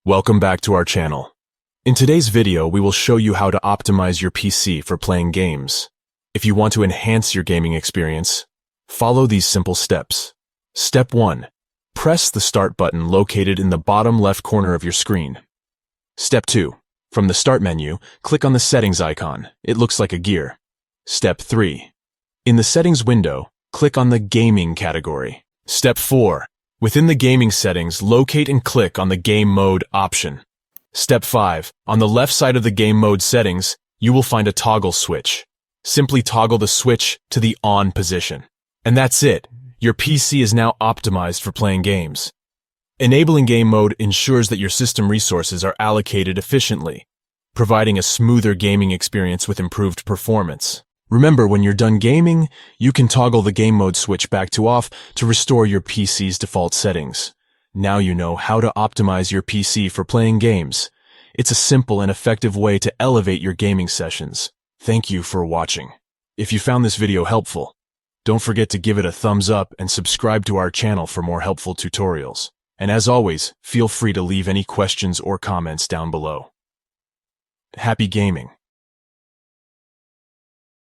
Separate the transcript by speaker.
Speaker 1: Welcome back to our channel. In today's video, we will show you how to optimize your PC for playing games. If you want to enhance your gaming experience, follow these simple steps. Step 1. Press the Start button located in the bottom left corner of your screen. Step 2. From the Start menu, click on the Settings icon. It looks like a gear. Step 3. In the Settings window, click on the Gaming category. Step 4. Within the gaming settings, locate and click on the Game Mode option. Step 5. On the left side of the Game Mode settings, you will find a toggle switch. Simply toggle the switch to the on position. And that's it. Your PC is now optimized for playing games. Enabling Game Mode ensures that your system resources are allocated efficiently, providing a smoother gaming experience with improved performance. Remember, when you're done gaming, you can toggle the Game Mode switch back to off to restore your PC's default settings. Now you know how to optimize your PC for playing games. It's a simple and effective way to elevate your gaming sessions. Thank you for watching. If you found this video helpful, don't forget to give it a thumbs up and subscribe to our channel for more helpful tutorials. And as always, feel free to leave any questions or comments down below. Happy gaming!